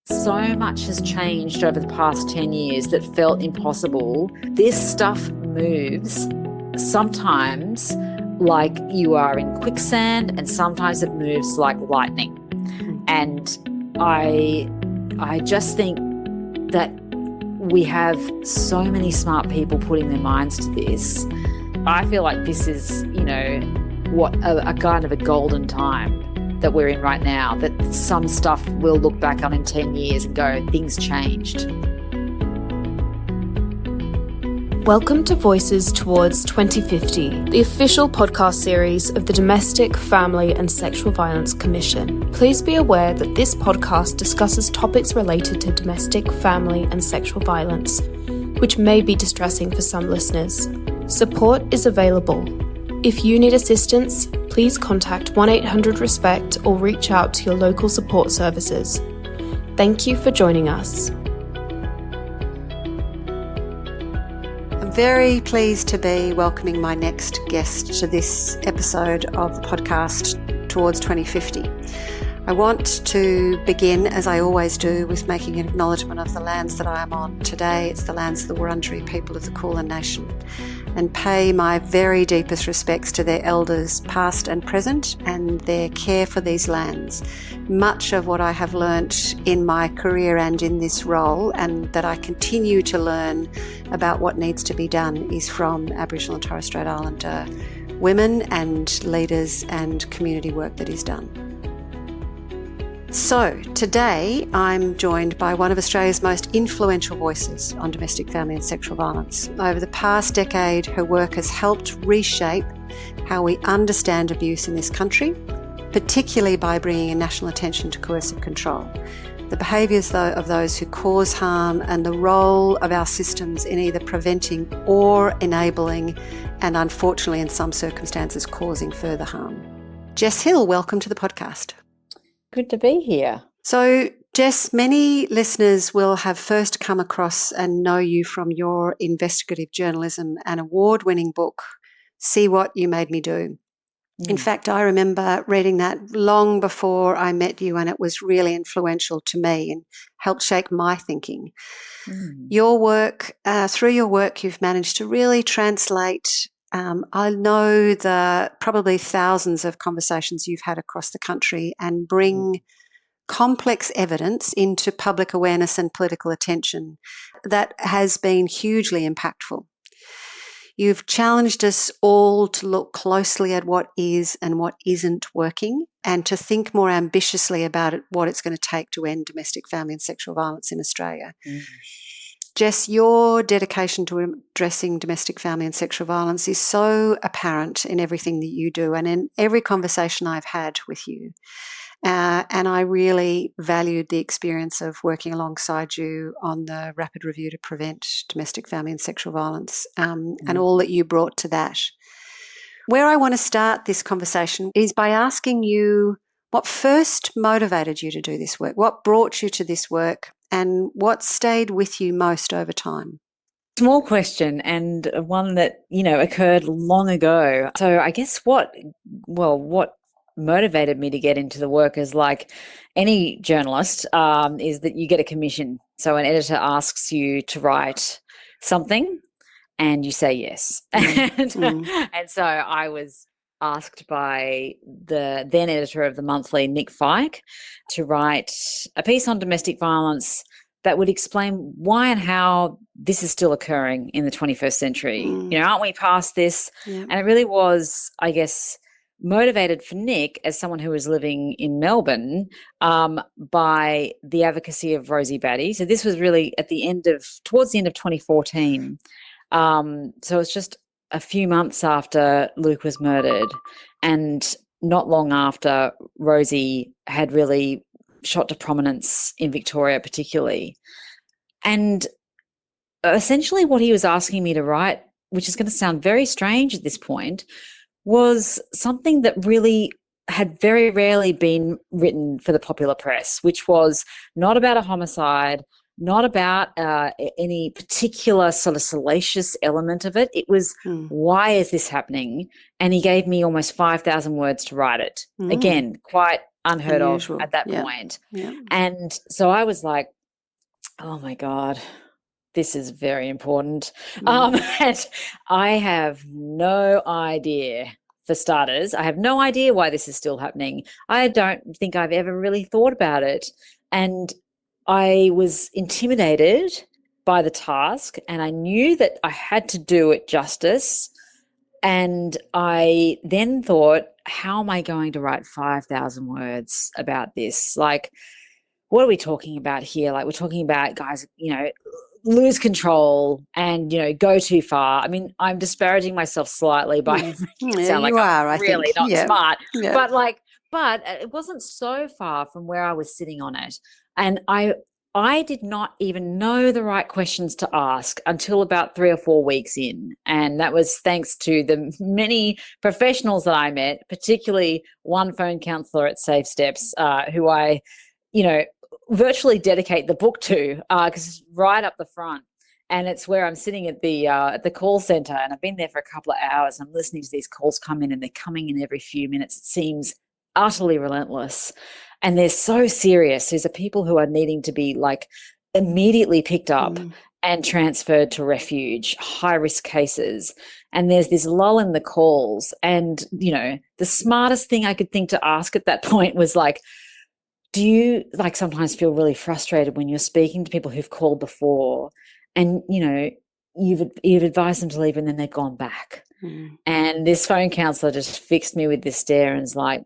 So much has changed over the past 10 years that felt impossible. This stuff moves sometimes like you are in quicksand, and sometimes it moves like lightning. And I just think that we have so many smart people putting their minds to this. I feel like this is, what a kind of a golden time that we're in right now, that some stuff we'll look back on in 10 years and go, things changed. Welcome to Voices Towards 2050, the official podcast series of the Domestic, Family and Sexual Violence Commission. Please be aware that this podcast discusses topics related to domestic, family and sexual violence, which may be distressing for some listeners. Support is available. If you need assistance, please contact 1-800-RESPECT or reach out to your local support services. Thank you for joining us. I'm very pleased to be welcoming my next guest to this episode of the podcast Towards 2050. I want to begin, as I always do, with making an acknowledgement of the lands that I am on. Today, it's the lands of the Wurundjeri people of the Kulin Nation, and pay my very deepest respects to their elders, past and present, and their care for these lands. Much of what I have learnt in my career and in this role, and that I continue to learn about what needs to be done, is from Aboriginal and Torres Strait Islander women and leaders and community work that is done. So today I'm joined by one of Australia's most influential voices on domestic, family and sexual violence. Over the past decade, her work has helped reshape how we understand abuse in this country, particularly by bringing a national attention to coercive control, the behaviours of those who cause harm, and the role of our systems in either preventing or enabling, and unfortunately in some circumstances causing further harm. Jess Hill, welcome to the podcast. Good to be here. So, Jess, many listeners will have first come across and know you from your investigative journalism and award-winning book, See What You Made Me Do. In fact, I remember reading that long before I met you, and it was really influential to me and helped shape my thinking. Your work, through your work, you've managed to really translate I know the probably thousands of conversations you've had across the country and bring complex evidence into public awareness and political attention that has been hugely impactful. You've challenged us all to look closely at what is and what isn't working, and to think more ambitiously about what it's going to take to end domestic, family and sexual violence in Australia. Jess, your dedication to addressing domestic, family and sexual violence is so apparent in everything that you do and in every conversation I've had with you. And I really valued the experience of working alongside you on the rapid review to prevent domestic, family and sexual violence, and all that you brought to that. Where I want to start this conversation is by asking you what first motivated you to do this work, what brought you to this work, and what stayed with you most over time? Small question, and one that, occurred long ago. So I guess what motivated me to get into the work, is like any journalist, is that you get a commission. So an editor asks you to write something and you say yes. And so I was asked by the then editor of the monthly, Nick Fike, to write a piece on domestic violence that would explain why and how this is still occurring in the 21st century. Aren't we past this? And it really was, I guess, motivated for Nick, as someone who was living in Melbourne, by the advocacy of Rosie Batty. So this was really towards the end of 2014. So it's just a few months after Luke was murdered, and not long after Rosie had really shot to prominence in Victoria particularly. And essentially what he was asking me to write, which is going to sound very strange at this point, was something that really had very rarely been written for the popular press, which was not about a homicide, not about any particular sort of salacious element of it. It was, why is this happening? And he gave me almost 5,000 words to write it. Again, quite unheard of Unusual. at that Yeah. point. Yeah. And so I was like, oh my God, this is very important. And I have no idea, for starters. I have no idea why this is still happening. I don't think I've ever really thought about it. And I was intimidated by the task, and I knew that I had to do it justice. And I then thought, how am I going to write 5,000 words about this? Like, what are we talking about here? Like, we're talking about guys, lose control and, go too far. I mean, I'm disparaging myself slightly by making it Yeah, sound like you I'm are, I really think. not Yeah. smart. Yeah. But it wasn't so far from where I was sitting on it. And I did not even know the right questions to ask until about 3 or 4 weeks in. And that was thanks to the many professionals that I met, particularly one phone counselor at Safe Steps, who I, virtually dedicate the book to, because it's right up the front. And it's where I'm sitting at the call center, and I've been there for a couple of hours. I'm listening to these calls come in, and they're coming in every few minutes. It seems utterly relentless. And they're so serious. These are people who are needing to be like immediately picked up and transferred to refuge, high risk cases. And there's this lull in the calls. And, the smartest thing I could think to ask at that point was like, do you like sometimes feel really frustrated when you're speaking to people who've called before and, you've advised them to leave and then they've gone back? And this phone counselor just fixed me with this stare and is like,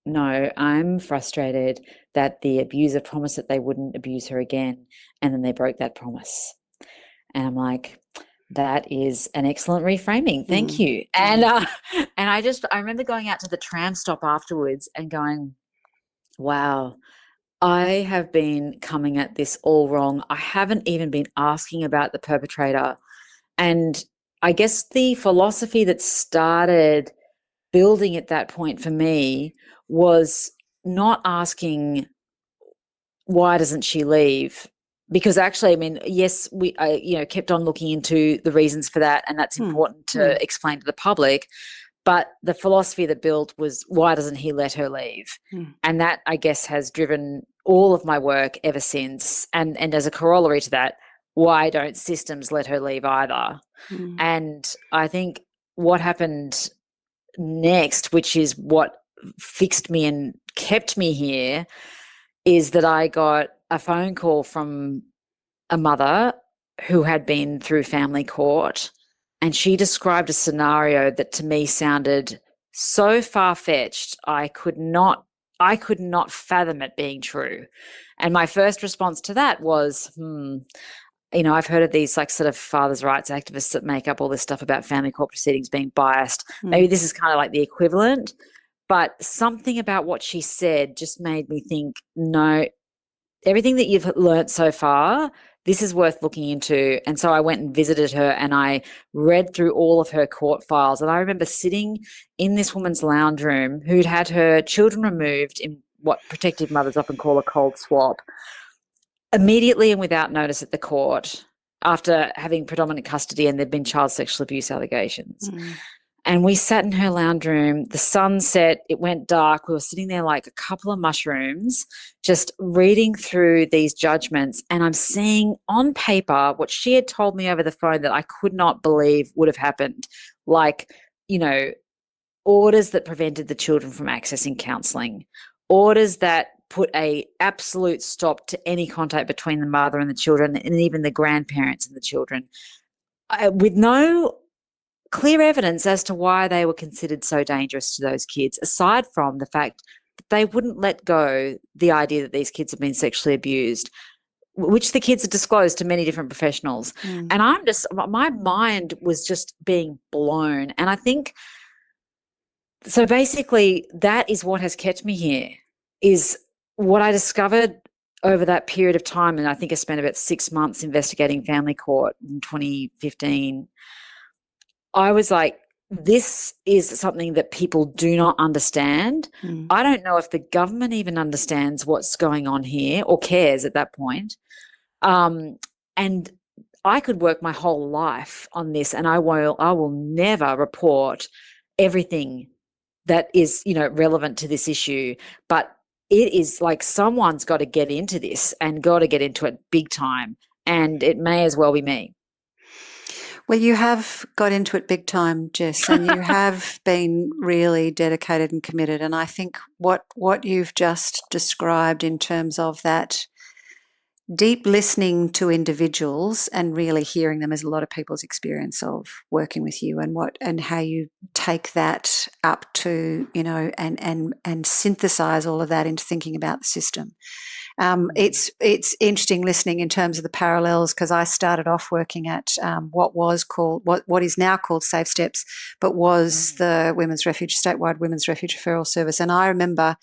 no, I'm frustrated that the abuser promised that they wouldn't abuse her again, and then they broke that promise. And I'm like, that is an excellent reframing. Thank you. And I remember going out to the tram stop afterwards and going, wow, I have been coming at this all wrong. I haven't even been asking about the perpetrator. And I guess the philosophy that started building at that point for me was not asking, why doesn't she leave? Because actually, I mean, yes, we kept on looking into the reasons for that, and that's important to explain to the public. But the philosophy that built was, why doesn't he let her leave? And that, I guess, has driven all of my work ever since. And as a corollary to that, why don't systems let her leave either? And I think what happened next, which is what fixed me and kept me here, is that I got a phone call from a mother who had been through family court, and she described a scenario that to me sounded so far-fetched I could not fathom it being true. And my first response to that was, I've heard of these like sort of fathers' rights activists that make up all this stuff about family court proceedings being biased. Maybe this is kind of like the equivalent, but something about what she said just made me think, no, everything that you've learnt so far, this is worth looking into. And so I went and visited her and I read through all of her court files. And I remember sitting in this woman's lounge room who'd had her children removed in what protective mothers often call a cold swap, immediately and without notice at the court, after having predominant custody and there'd been child sexual abuse allegations. And we sat in her lounge room, the sun set, it went dark. We were sitting there like a couple of mushrooms, just reading through these judgments. And I'm seeing on paper what she had told me over the phone that I could not believe would have happened. Like, orders that prevented the children from accessing counselling, orders that put a absolute stop to any contact between the mother and the children and even the grandparents and the children, with no clear evidence as to why they were considered so dangerous to those kids, aside from the fact that they wouldn't let go the idea that these kids have been sexually abused, which the kids had disclosed to many different professionals. And my mind was just being blown. And I think, so basically that is what has kept me here, is what I discovered over that period of time. And I think I spent about 6 months investigating family court in 2015. I was like, this is something that people do not understand. I don't know if the government even understands what's going on here or cares at that point. And I could work my whole life on this, and I will never report everything that is, relevant to this issue, but it is like someone's got to get into this and got to get into it big time, and it may as well be me. Well, you have got into it big time, Jess, and you have been really dedicated and committed. And I think what you've just described in terms of that deep listening to individuals and really hearing them is a lot of people's experience of working with you, and how you take that up to, and synthesize all of that into thinking about the system. It's interesting listening in terms of the parallels, because I started off working at what is now called Safe Steps, but was the statewide Women's Refuge Referral Service. And I remember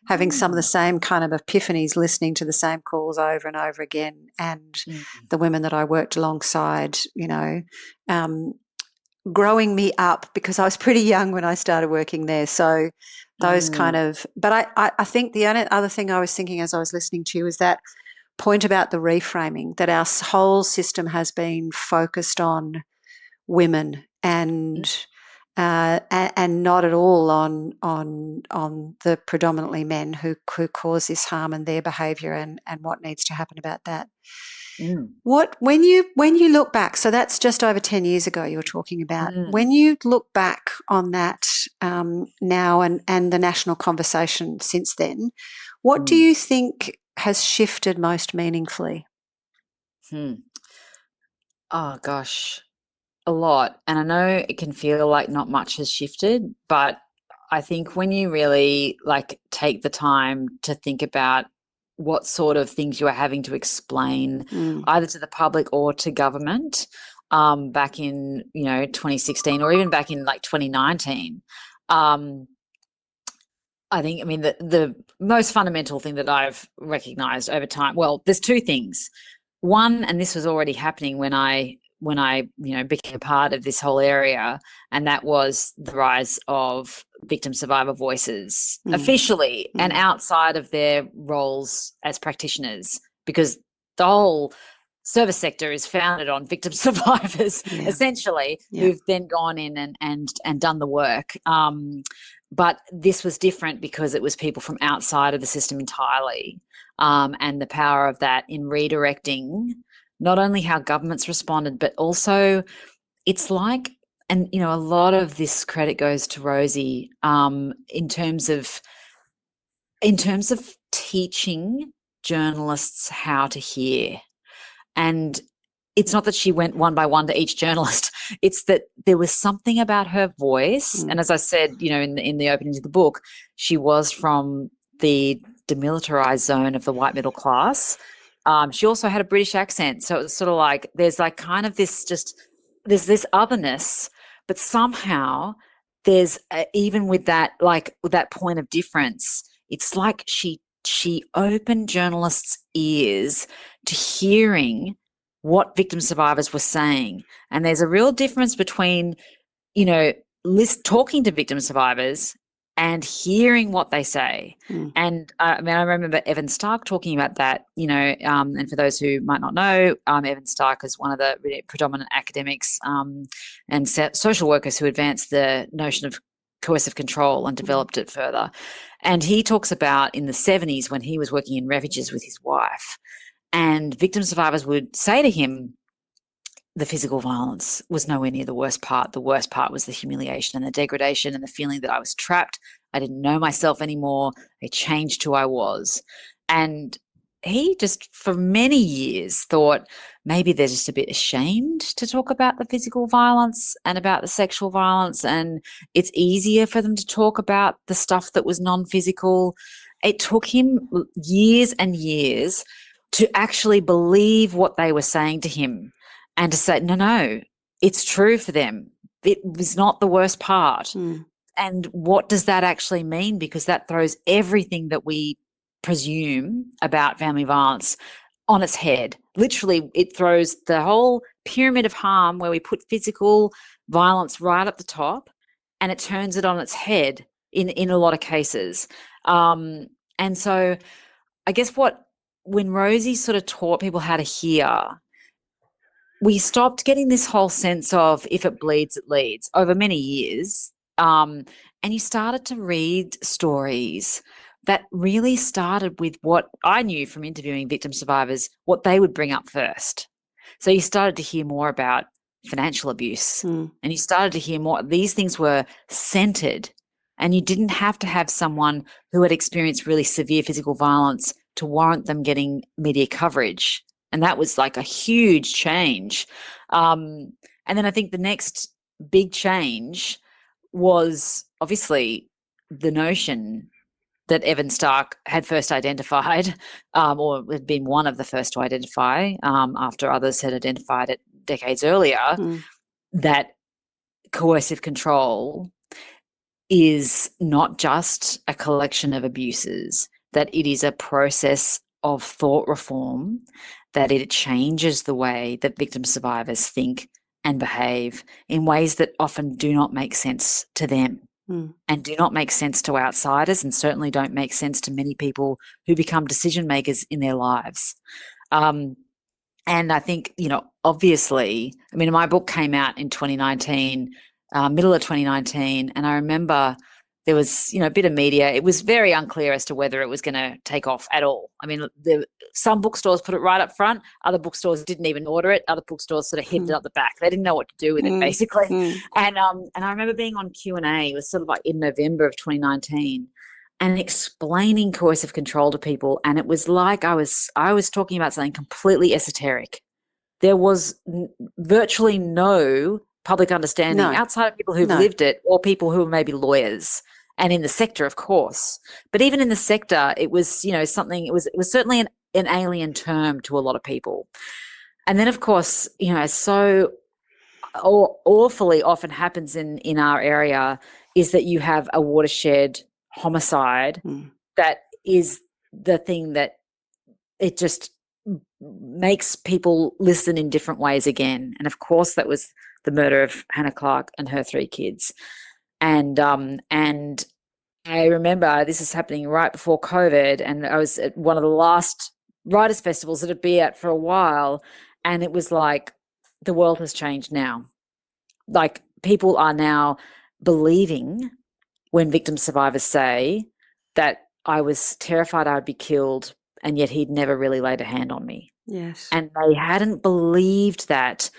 having some of the same kind of epiphanies, listening to the same calls over and over again, and the women that I worked alongside, growing me up, because I was pretty young when I started working there. So those kind of, but I think the only other thing I was thinking as I was listening to you is that point about the reframing, that our whole system has been focused on women and not at all on the predominantly men who cause this harm and their behaviour and what needs to happen about that. When you look back, so that's just over 10 years ago you're talking about. When you look back on that now and the national conversation since then, what do you think has shifted most meaningfully? Oh gosh, a lot. And I know it can feel like not much has shifted, but I think when you really take the time to think about what sort of things you are having to explain either to the public or to government back in 2016 or even back in 2019, I think, the most fundamental thing that I've recognized over time, well, there's two things. One, and this was already happening when I became a part of this whole area, and that was the rise of victim survivor voices officially and outside of their roles as practitioners, because the whole service sector is founded on victim survivors, essentially, who've then gone in and done the work. But this was different because it was people from outside of the system entirely, and the power of that in redirecting not only how governments responded, but also it's like, and a lot of this credit goes to Rosie in terms of teaching journalists how to hear. And it's not that she went one by one to each journalist. It's that there was something about her voice. And as I said, in the opening to the book, she was from the demilitarized zone of the white middle class. She also had a British accent. So it's sort of like there's there's this otherness, but somehow there's even with that, with that point of difference, it's like she opened journalists' ears to hearing what victim survivors were saying. And there's a real difference between, talking to victim survivors and hearing what they say. And I remember Evan Stark talking about that, and for those who might not know, Evan Stark is one of the really predominant academics and social workers who advanced the notion of coercive control and developed it further. And he talks about in the 70s when he was working in refuges with his wife, and victim survivors would say to him, the physical violence was nowhere near the worst part. The worst part was the humiliation and the degradation and the feeling that I was trapped. I didn't know myself anymore. I changed who I was. And he just, for many years, thought maybe they're just a bit ashamed to talk about the physical violence and about the sexual violence, and it's easier for them to talk about the stuff that was non-physical. It took him years and years to actually believe what they were saying to him. And to say, no, it's true for them. It was not the worst part. And what does that actually mean? Because that throws everything that we presume about family violence on its head. Literally, it throws the whole pyramid of harm where we put physical violence right at the top, and it turns it on its head in a lot of cases. And so I guess when Rosie sort of taught people how to hear, we stopped getting this whole sense of if it bleeds, it leads over many years. And and you started to read stories that really started with what I knew from interviewing victim survivors, what they would bring up first. So you started to hear more about financial abuse, and you started to hear more. These things were centered, and you didn't have to have someone who had experienced really severe physical violence to warrant them getting media coverage. And that was like a huge change. And then I think the next big change was obviously the notion that Evan Stark had first identified, or had been one of the first to identify, after others had identified it decades earlier, that coercive control is not just a collection of abuses, that it is a process of thought reform, that it changes the way that victim survivors think and behave in ways that often do not make sense to them. And do not make sense to outsiders, and certainly don't make sense to many people who become decision makers in their lives. And I think, obviously, I mean, my book came out in 2019, middle of 2019, and I remember there was, a bit of media. It was very unclear as to whether it was going to take off at all. I mean, some bookstores put it right up front. Other bookstores didn't even order it. Other bookstores sort of hid it up the back. They didn't know what to do with it, basically. And I remember being on Q&A. It was sort of like in November of 2019, and explaining coercive control to people. And it was like I was talking about something completely esoteric. There was virtually no public understanding outside of people who've lived it, or people who are maybe lawyers, and in the sector, of course. But even in the sector, it was, something, it was certainly an alien term to a lot of people. And then, of course, so awfully often happens in our area is that you have a watershed homicide that is the thing that it just makes people listen in different ways again. And of course, that was the murder of Hannah Clark and her 3 kids. And I remember this is happening right before COVID, and I was at one of the last writers' festivals that I'd be at for a while, and it was like the world has changed now. Like, people are now believing when victim survivors say that I was terrified I would be killed, and yet he'd never really laid a hand on me. Yes. And they hadn't believed that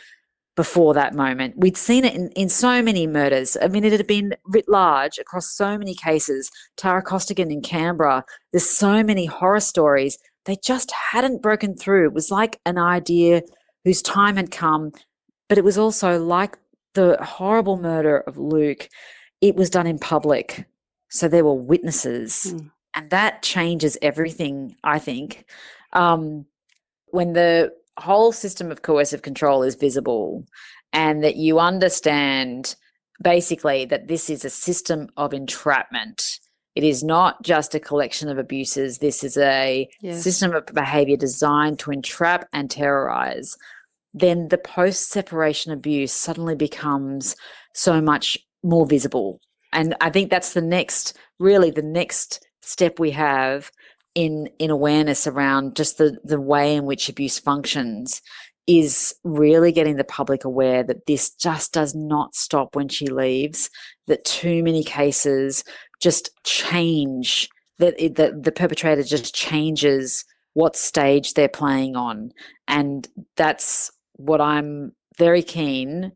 before that moment. We'd seen it in so many murders. I mean, it had been writ large across so many cases. Tara Costigan in Canberra, there's so many horror stories. They just hadn't broken through. It was like an idea whose time had come, but it was also like the horrible murder of Luke. It was done in public, so there were witnesses, and that changes everything, I think. When the whole system of coercive control is visible, and that you understand basically that this is a system of entrapment. It is not just a collection of abuses. This is a system of behavior designed to entrap and terrorize. Then the post-separation abuse suddenly becomes so much more visible. And I think that's the next step we have in awareness around just the way in which abuse functions, is really getting the public aware that this just does not stop when she leaves, that too many cases just change, that the perpetrator just changes what stage they're playing on. And that's what I'm very keen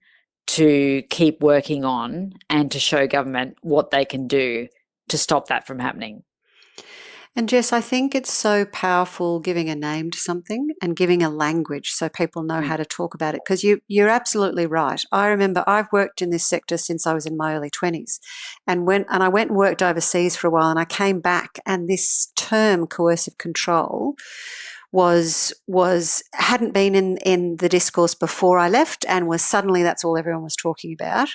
to keep working on, and to show government what they can do to stop that from happening. And Jess, I think it's so powerful giving a name to something and giving a language so people know how to talk about it, because you're absolutely right. I remember I've worked in this sector since I was in my early 20s, and I went and worked overseas for a while, and I came back, and this term coercive control hadn't been in the discourse before I left, and was suddenly that's all everyone was talking about.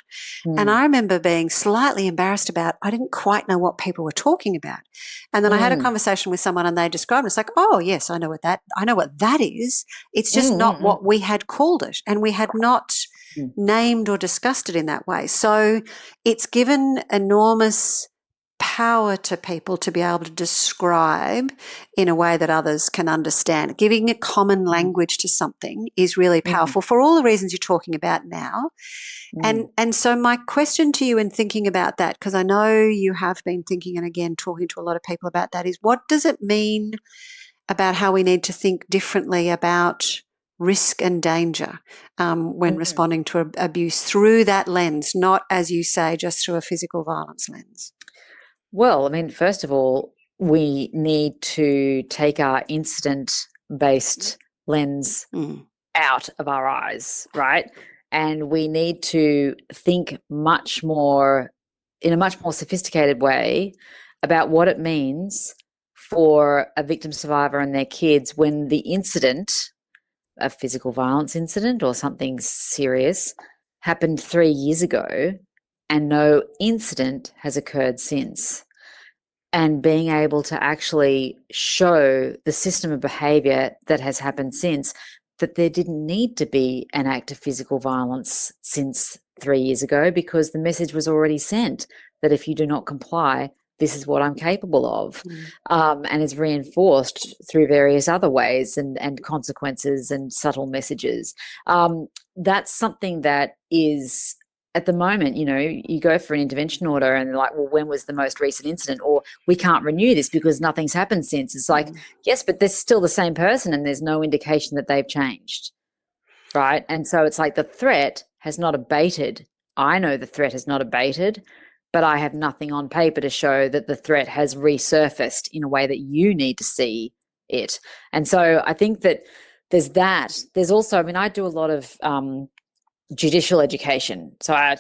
And I remember being slightly embarrassed about, I didn't quite know what people were talking about. And then I had a conversation with someone, and they described it. It's like, oh yes, I know what that is. It's just not what we had called it, and we had not named or discussed it in that way. So it's given enormous power to people to be able to describe in a way that others can understand. Giving a common language to something is really powerful for all the reasons you're talking about now. And so my question to you in thinking about that, because I know you have been thinking and again talking to a lot of people about that, is what does it mean about how we need to think differently about risk and danger when responding to abuse through that lens, not, as you say, just through a physical violence lens? Well, I mean, first of all, we need to take our incident-based lens out of our eyes, right? And we need to think in a much more sophisticated way about what it means for a victim survivor and their kids when the incident, a physical violence incident or something serious, happened 3 years ago and no incident has occurred since. And being able to actually show the system of behaviour that has happened since, that there didn't need to be an act of physical violence since 3 years ago, because the message was already sent that if you do not comply, this is what I'm capable of, and is reinforced through various other ways and consequences and subtle messages. That's something that is, at the moment, you go for an intervention order and they're like, well, when was the most recent incident? Or we can't renew this because nothing's happened since. It's like, yes, but they're still the same person and there's no indication that they've changed, right? And so it's like the threat has not abated. I know the threat has not abated, but I have nothing on paper to show that the threat has resurfaced in a way that you need to see it. And so I think that there's that. There's also, I mean, I do a lot of judicial education. So I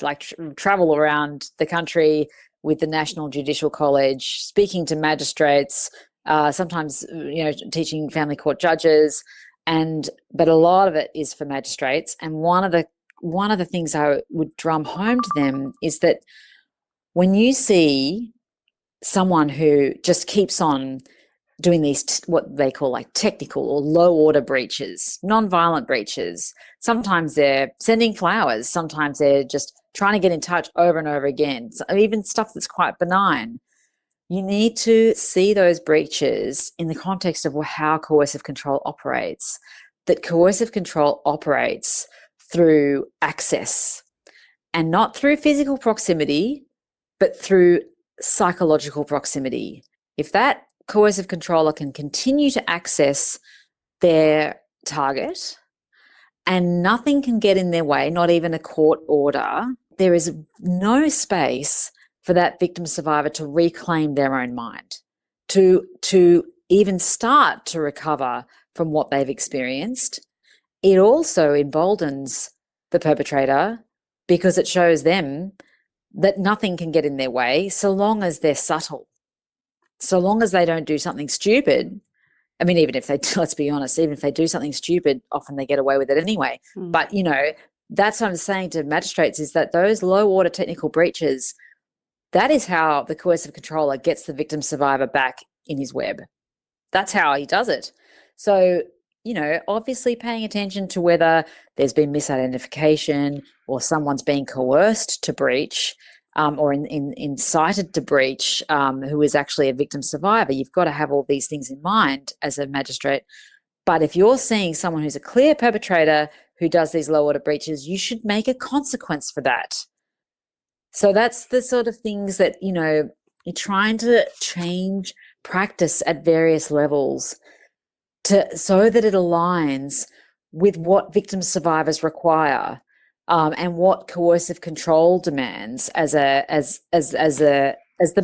travel around the country with the National Judicial College, speaking to magistrates, sometimes, teaching family court judges, but a lot of it is for magistrates. And one of the things I would drum home to them is that when you see someone who just keeps on doing these what they call like technical or low order breaches, non-violent breaches, sometimes they're sending flowers, sometimes they're just trying to get in touch over and over again, so even stuff that's quite benign. You need to see those breaches in the context of how coercive control operates, that coercive control operates through access and not through physical proximity, but through psychological proximity. If that coercive controller can continue to access their target and nothing can get in their way, not even a court order, there is no space for that victim survivor to reclaim their own mind, to even start to recover from what they've experienced. It also emboldens the perpetrator because it shows them that nothing can get in their way so long as they're subtle, so long as they don't do something stupid. I mean, even if they, let's be honest, even if they do something stupid, often they get away with it anyway. But, that's what I'm saying to magistrates, is that those low order technical breaches, that is how the coercive controller gets the victim survivor back in his web. That's how he does it. So, obviously paying attention to whether there's been misidentification or someone's being coerced to breach or incited to breach who is actually a victim survivor. You've got to have all these things in mind as a magistrate. But if you're seeing someone who's a clear perpetrator who does these low order breaches, you should make a consequence for that. So that's the sort of things that, you're trying to change practice at various levels so that it aligns with what victim survivors require and what coercive control demands as the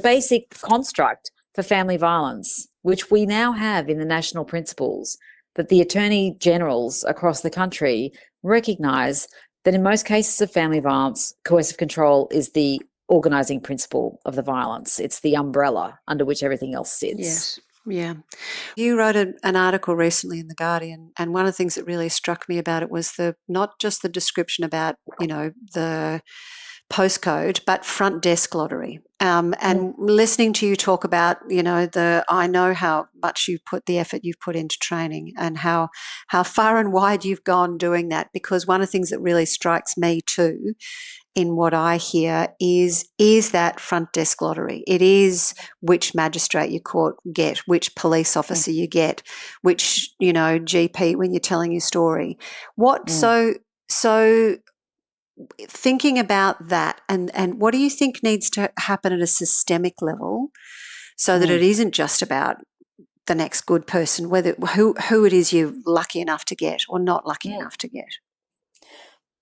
basic construct for family violence, which we now have in the national principles, that the attorney generals across the country recognise that in most cases of family violence, coercive control is the organising principle of the violence. It's the umbrella under which everything else sits. Yes. Yeah. You wrote an article recently in The Guardian, and one of the things that really struck me about it was not just the description about, the postcode, but front desk lottery. And listening to you talk about, I know how much the effort you've put into training and how far and wide you've gone doing that, because one of the things that really strikes me too in what I hear is that front desk lottery. It is which magistrate you get, which police officer you get, which, GP when you're telling your story. So thinking about that and what do you think needs to happen at a systemic level so that it isn't just about the next good person, who it is you're lucky enough to get or not lucky enough to get?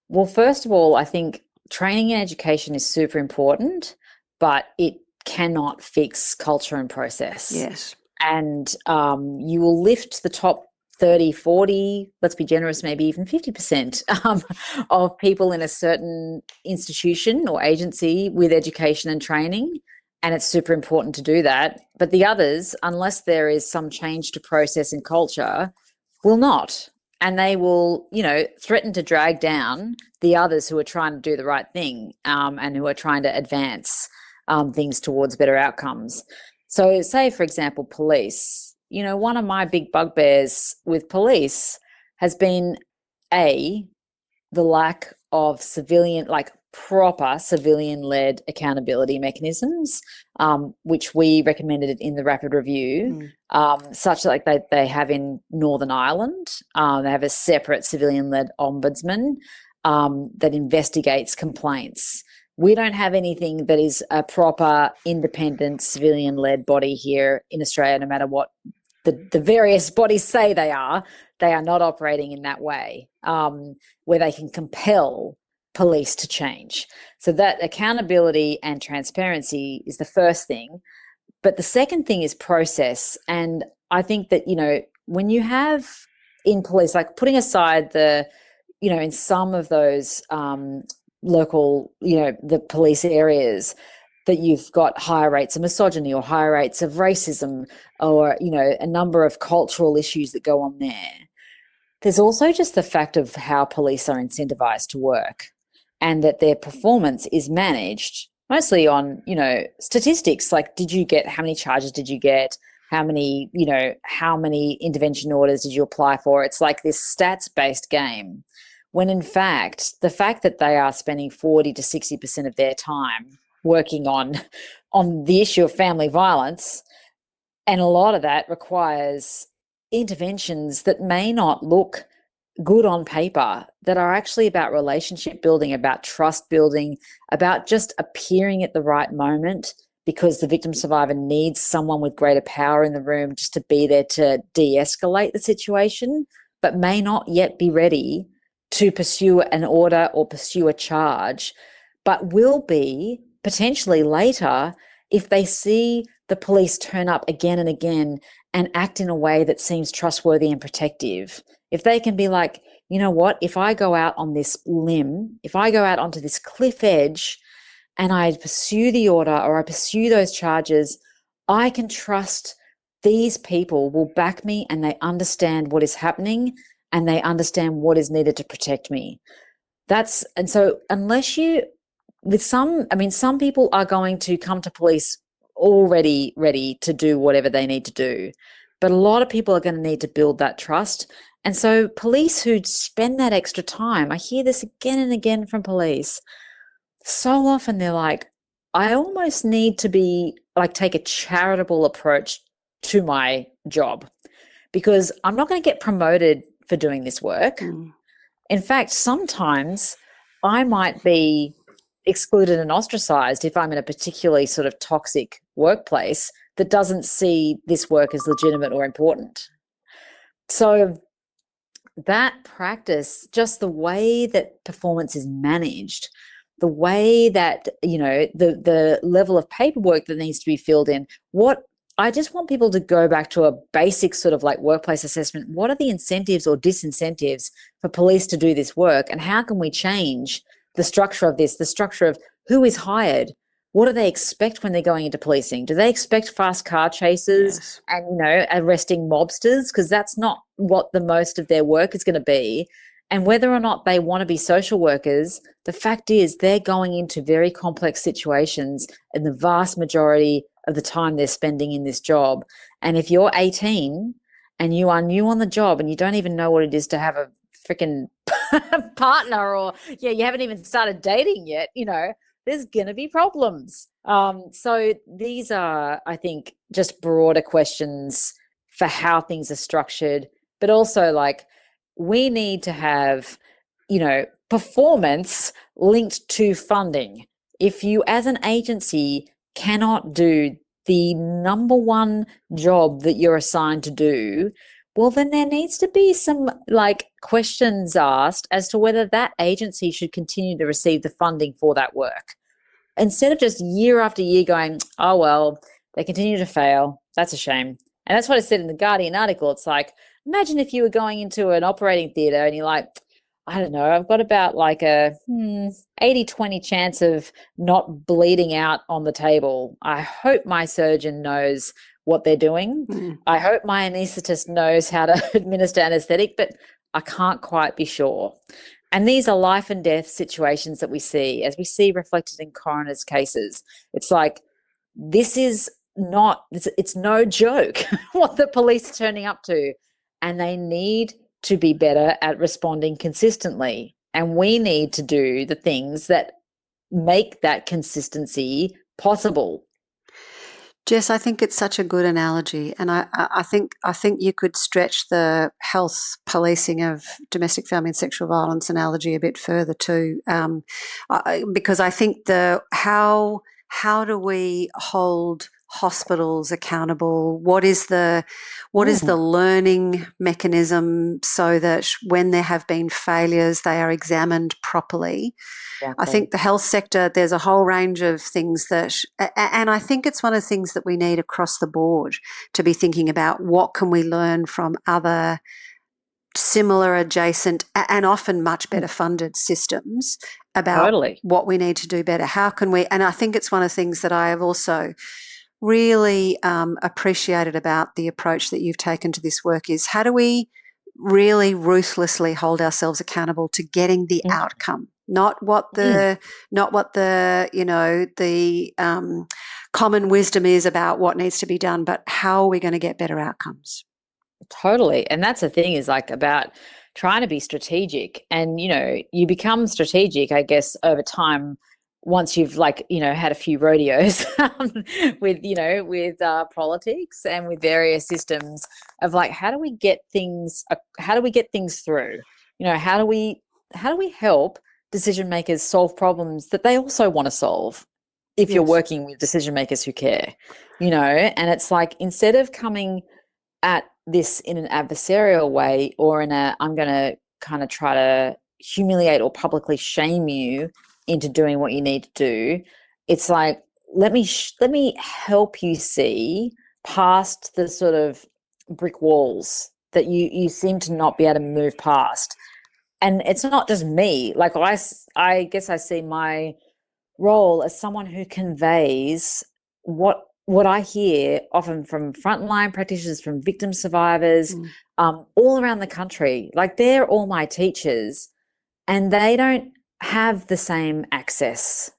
Well, first of all, I think training and education is super important, but it cannot fix culture and process. Yes. And you will lift the top 30, 40, let's be generous, maybe even 50% of people in a certain institution or agency with education and training. And it's super important to do that. But the others, unless there is some change to process and culture, will not. And they will, threaten to drag down the others who are trying to do the right thing and who are trying to advance things towards better outcomes. So say, for example, police. One of my big bugbears with police has been, the lack of proper civilian-led accountability mechanisms, which we recommended in the rapid review, such like they have in Northern Ireland. They have a separate civilian-led ombudsman that investigates complaints. We don't have anything that is a proper independent civilian-led body here in Australia, no matter what the various bodies say they are not operating in that way, where they can compel police to change. So that accountability and transparency is the first thing. But the second thing is process. And I think that, when you have in police, like putting aside in some of those local, the police areas, that you've got higher rates of misogyny or higher rates of racism or, a number of cultural issues that go on there. There's also just the fact of how police are incentivized to work and that their performance is managed mostly on, statistics, like how many charges did you get? How many intervention orders did you apply for? It's like this stats-based game, when in fact, the fact that they are spending 40 to 60% of their time working on the issue of family violence, and a lot of that requires interventions that may not look good on paper, that are actually about relationship building, about trust building, about just appearing at the right moment because the victim survivor needs someone with greater power in the room just to be there to de-escalate the situation, but may not yet be ready to pursue an order or pursue a charge, but will be potentially later if they see the police turn up again and again and act in a way that seems trustworthy and protective. If they can be like, you know what, if I go out on this limb, if I go out onto this cliff edge and I pursue the order or I pursue those charges, I can trust these people will back me and they understand what is happening and they understand what is needed to protect me. And so unless some people are going to come to police already ready to do whatever they need to do, but a lot of people are going to need to build that trust. And so police who spend that extra time, I hear this again and again from police, so often they're like, I almost need to take a charitable approach to my job because I'm not going to get promoted for doing this work. In fact, sometimes I might be excluded and ostracized if I'm in a particularly sort of toxic workplace that doesn't see this work as legitimate or important. So that practice, just the way that performance is managed, the way that, the level of paperwork that needs to be filled in, I just want people to go back to a basic sort of like workplace assessment. What are the incentives or disincentives for police to do this work? And how can we change the structure of this, the structure of who is hired? What do they expect when they're going into policing? Do they expect fast car chases and, arresting mobsters? Because that's not what the most of their work is going to be. And whether or not they want to be social workers, the fact is they're going into very complex situations in the vast majority of the time they're spending in this job. And if you're 18 and you are new on the job and you don't even know what it is to have a freaking partner, or you haven't even started dating yet, there's going to be problems. So these are, I think, just broader questions for how things are structured, but also like we need to have, performance linked to funding. If you as an agency cannot do the number one job that you're assigned to do, well, then there needs to be some questions asked as to whether that agency should continue to receive the funding for that work. Instead of just year after year going, oh, well, they continue to fail. That's a shame. And that's what I said in the Guardian article. It's like, imagine if you were going into an operating theatre and you're like, I don't know, I've got about like a 80-20 chance of not bleeding out on the table. I hope my surgeon knows what they're doing. I hope my anaesthetist knows how to administer anesthetic, but I can't quite be sure. And these are life and death situations that we see, as we see reflected in coroners' cases. It's like, this is not, it's no joke what the police are turning up to, and they need to be better at responding consistently. And we need to do the things that make that consistency possible. Jess, I think it's such a good analogy, and I think you could stretch the health policing of domestic, family and sexual violence analogy a bit further too, because I think how do we hold hospitals accountable? What is the learning mechanism so that when there have been failures, they are examined properly? Exactly. I think the health sector, there's a whole range of things and I think it's one of the things that we need across the board to be thinking about. What can we learn from other similar, adjacent, and often much better funded systems about what we need to do better? How can we, and I think it's one of the things that I have also really appreciated about the approach that you've taken to this work is, how do we really ruthlessly hold ourselves accountable to getting the outcome? Not what the common wisdom is about what needs to be done, but how are we going to get better outcomes? Totally. And that's the thing, is like about trying to be strategic. And, you become strategic, I guess, over time, once you've had a few rodeos with politics and with various systems of how do we get things through? How do we help decision makers solve problems that they also want to solve if you're working with decision makers who care, and it's like, instead of coming at this in an adversarial way or in a, I'm going to kind of try to humiliate or publicly shame you into doing what you need to do, it's like, let me help you see past the sort of brick walls that you seem to not be able to move past. And it's not just me. Like, I guess I see my role as someone who conveys what I hear often from frontline practitioners, from victim survivors, all around the country. Like, they're all my teachers, and they don't have the same access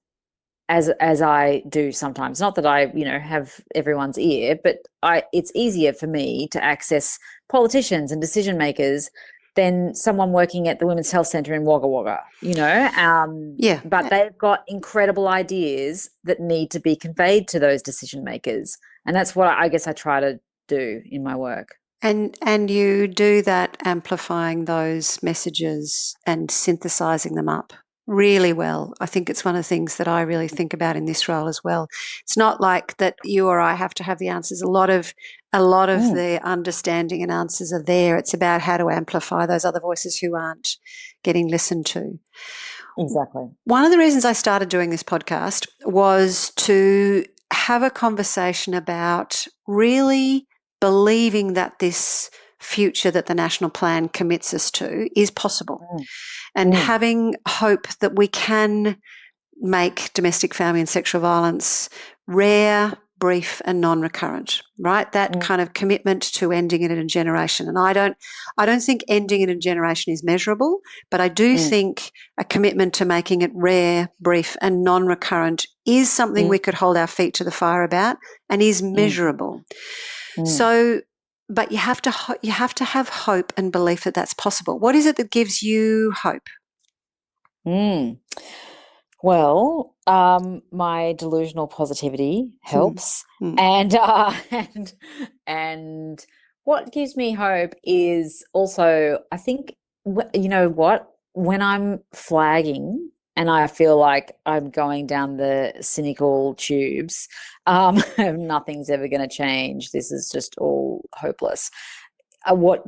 as I do sometimes. Not that I, have everyone's ear, but it's easier for me to access politicians and decision makers than someone working at the Women's Health Centre in Wagga Wagga, But they've got incredible ideas that need to be conveyed to those decision makers. And that's what I guess I try to do in my work. And you do that, amplifying those messages and synthesising them up really well. I think it's one of the things that I really think about in this role as well. It's not like that you or I have to have the answers. A lot of the understanding and answers are there. It's about how to amplify those other voices who aren't getting listened to. Exactly. One of the reasons I started doing this podcast was to have a conversation about really believing that this future that the National Plan commits us to is possible, and having hope that we can make domestic, family and sexual violence rare, brief and non-recurrent, right? That kind of commitment to ending it in a generation. And I don't think ending it in a generation is measurable, but I do think a commitment to making it rare, brief and non-recurrent is something we could hold our feet to the fire about and is measurable. So but you have to have hope and belief that that's possible. What is it that gives you hope? Well, my delusional positivity helps, and and what gives me hope is also, I think, you know what, when I'm flagging and I feel like I'm going down the cynical tubes, nothing's ever going to change. This is just all hopeless. What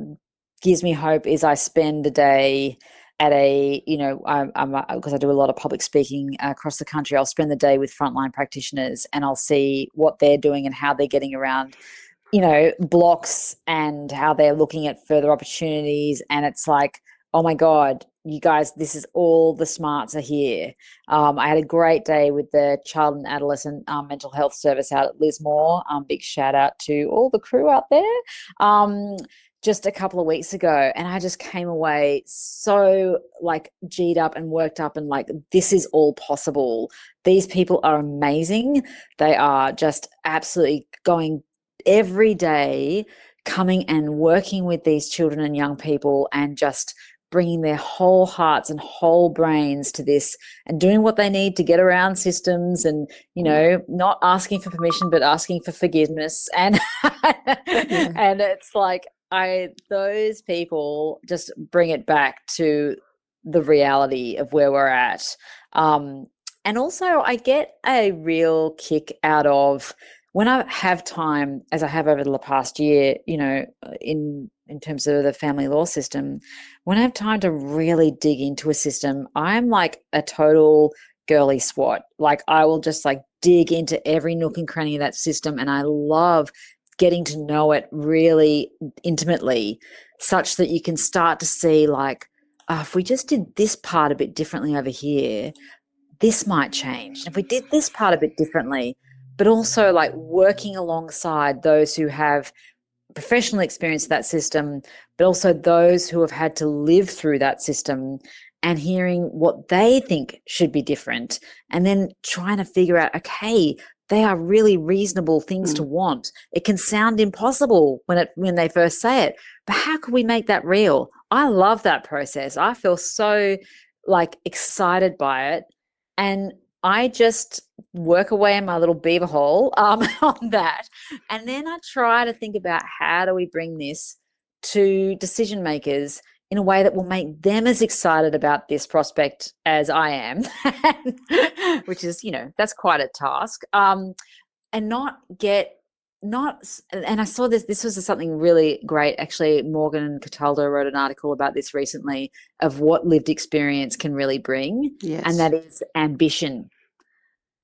gives me hope is I spend a day at because I do a lot of public speaking across the country. I'll spend the day with frontline practitioners and I'll see what they're doing and how they're getting around, blocks and how they're looking at further opportunities. And it's like, oh my God, you guys, this is all the smarts are here. I had a great day with the child and adolescent mental health service out at Lismore. Big shout out to all the crew out there. Just a couple of weeks ago, and I just came away so like G'd up and worked up and like, this is all possible. These people are amazing. They are just absolutely going every day, coming and working with these children and young people and just bringing their whole hearts and whole brains to this and doing what they need to get around systems and, not asking for permission, but asking for forgiveness. And, and it's like, those people just bring it back to the reality of where we're at. And also I get a real kick out of when I have time, as I have over the past year, in terms of the family law system, when I have time to really dig into a system, I'm like a total girly swat. Like I will just like dig into every nook and cranny of that system, and I love getting to know it really intimately, such that you can start to see like, if we just did this part a bit differently over here, this might change. If we did this part a bit differently, but also like working alongside those who have professional experience of that system, but also those who have had to live through that system and hearing what they think should be different, and then trying to figure out, okay, they are really reasonable things to want. It can sound impossible when they first say it, but how can we make that real? I love that process. I feel so like excited by it, and I just work away in my little beaver hole on that, and then I try to think about how do we bring this to decision makers in a way that will make them as excited about this prospect as I am, which is, that's quite a task. And and I saw this was something really great. Actually, Morgan Cataldo wrote an article about this recently of what lived experience can really bring. Yes. And that is ambition.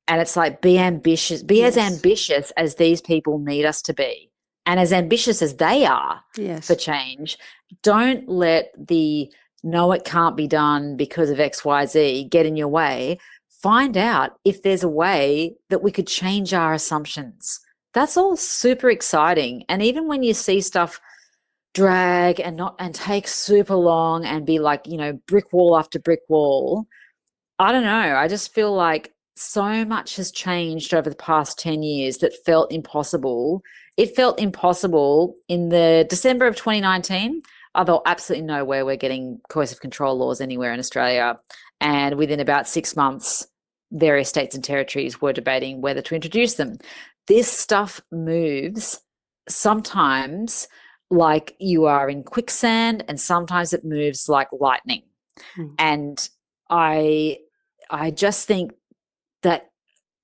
And it's like, be ambitious, be as ambitious as these people need us to be, and as ambitious as they are for change. Don't let the no, it can't be done because of XYZ get in your way. Find out if there's a way that we could change our assumptions. That's all super exciting. And even when you see stuff drag and take super long and be like, brick wall after brick wall, I don't know. I just feel like so much has changed over the past 10 years that felt impossible. It felt impossible in the December of 2019. I thought absolutely no way we're getting coercive control laws anywhere in Australia. And within about 6 months, various states and territories were debating whether to introduce them. This stuff moves sometimes like you are in quicksand, and sometimes it moves like lightning. And I just think that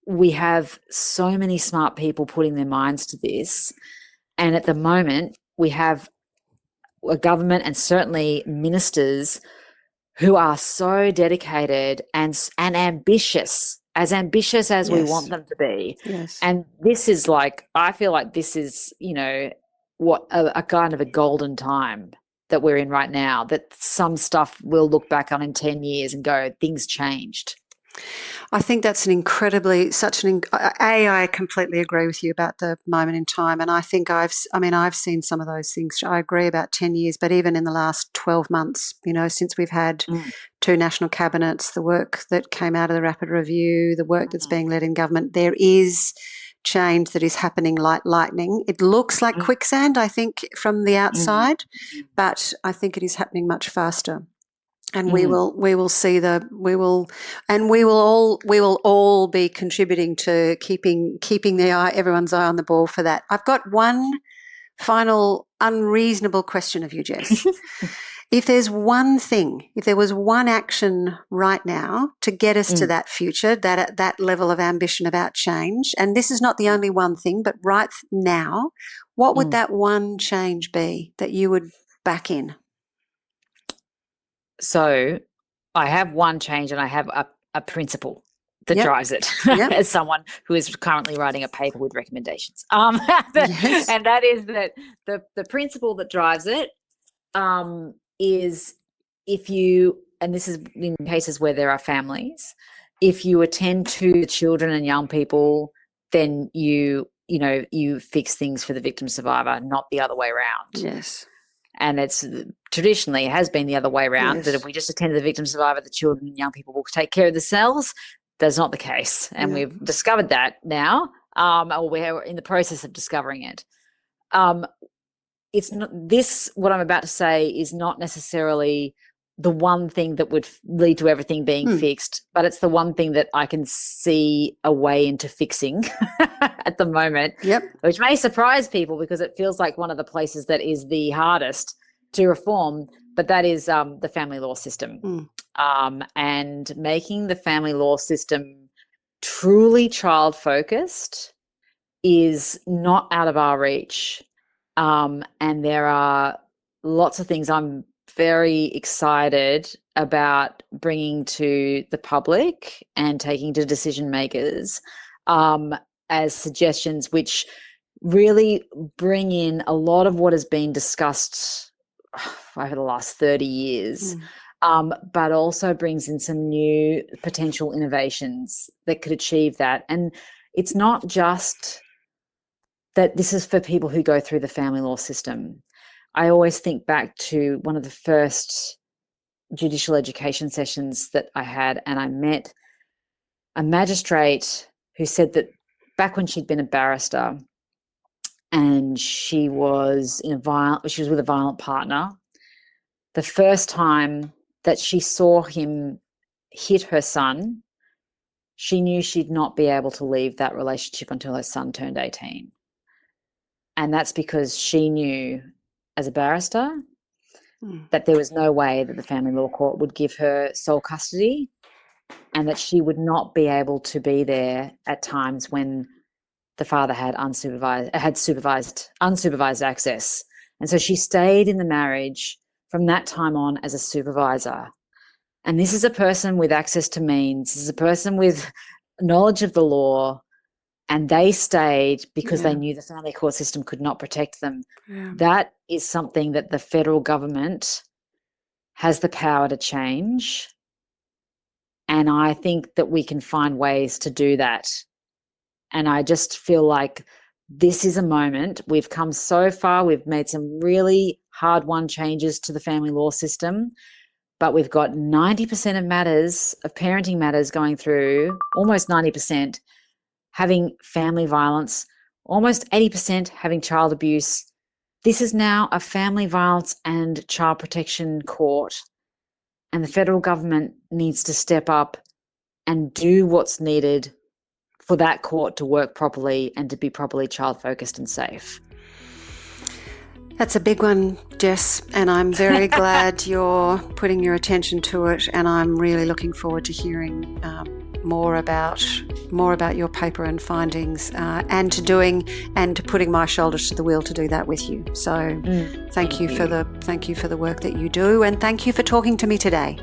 we have so many smart people putting their minds to this. And at the moment, we have a government and certainly ministers who are so dedicated and ambitious, as ambitious as we want them to be. Yes. And this is like, I feel like this is, what a kind of a golden time that we're in right now, that some stuff we'll look back on in 10 years and go, things changed. I think that's I completely agree with you about the moment in time, and I think I've seen some of those things. I agree about 10 years, but even in the last 12 months, since we've had 2 national cabinets, the work that came out of the rapid review, the work that's being led in government, there is change that is happening like lightning. It looks like quicksand, I think, from the outside, but I think it is happening much faster. And we will see we will all be contributing to keeping everyone's eye on the ball for that. I've got one final unreasonable question of you, Jess. If there was one action right now to get us to that future, that level of ambition about change, and this is not the only one thing, but right now, what would that one change be that you would back in? So I have one change and I have a principle that drives it as someone who is currently writing a paper with recommendations. Yes. And that is that the principle that drives it is if you, and this is in cases where there are families, if you attend to children and young people, then you fix things for the victim survivor, not the other way around. Yes. And it's traditionally has been the other way around, Yes. that if we just attend to the victim survivor, the children and young people will take care of themselves. That's not the case. And we've discovered that now, or we're in the process of discovering it. It's not this, what I'm about to say is not necessarily the one thing that would lead to everything being fixed, but it's the one thing that I can see a way into fixing at the moment, which may surprise people because it feels like one of the places that is the hardest to reform, but that is the family law system. And making the family law system truly child-focused is not out of our reach. And there are lots of things I'm very excited about bringing to the public and taking to decision makers as suggestions which really bring in a lot of what has been discussed over the last 30 years, but also brings in some new potential innovations that could achieve that. And it's not just that this is for people who go through the family law system. I always think back to one of the first judicial education sessions that I had, and I met a magistrate who said that back when she'd been a barrister and she was with a violent partner, the first time that she saw him hit her son, she knew she'd not be able to leave that relationship until her son turned 18. And that's because she knew as a barrister that there was no way that the family law court would give her sole custody and that she would not be able to be there at times when the father had unsupervised access. And so she stayed in the marriage from that time on as a supervisor. And this is a person with access to means, this is a person with knowledge of the law, and they stayed because they knew the family court system could not protect them. That is something that the federal government has the power to change. And I think that we can find ways to do that. And I just feel like this is a moment. We've come so far. We've made some really hard-won changes to the family law system, but we've got 90% of parenting matters going through, almost 90%, having family violence, almost 80% having child abuse. This is now a family violence and child protection court, and the federal government needs to step up and do what's needed for that court to work properly and to be properly child-focused and safe. That's a big one, Jess, and I'm very glad you're putting your attention to it, and I'm really looking forward to hearing more about your paper and findings, and to putting my shoulders to the wheel to do that with you. So thank you for the work that you do, and thank you for talking to me today.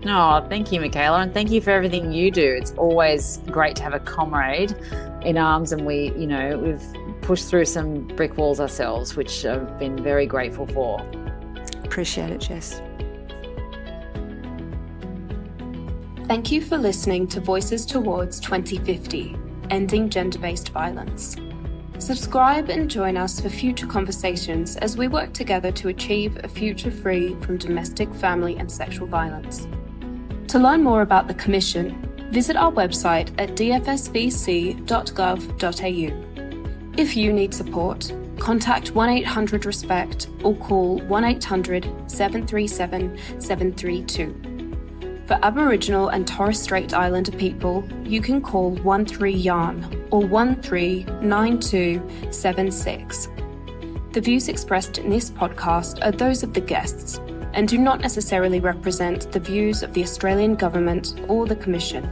Oh, thank you, Micaela, and thank you for everything you do. It's always great to have a comrade in arms, and we've pushed through some brick walls ourselves, which I've been very grateful for. Appreciate it, Jess. Thank you for listening to Voices Towards 2050, Ending Gender-Based Violence. Subscribe and join us for future conversations as we work together to achieve a future free from domestic, family and sexual violence. To learn more about the Commission, visit our website at dfsvc.gov.au. If you need support, contact 1800-RESPECT or call 1800-737-732. For Aboriginal and Torres Strait Islander people, you can call 13-YARN or 139276. The views expressed in this podcast are those of the guests and do not necessarily represent the views of the Australian Government or the Commission.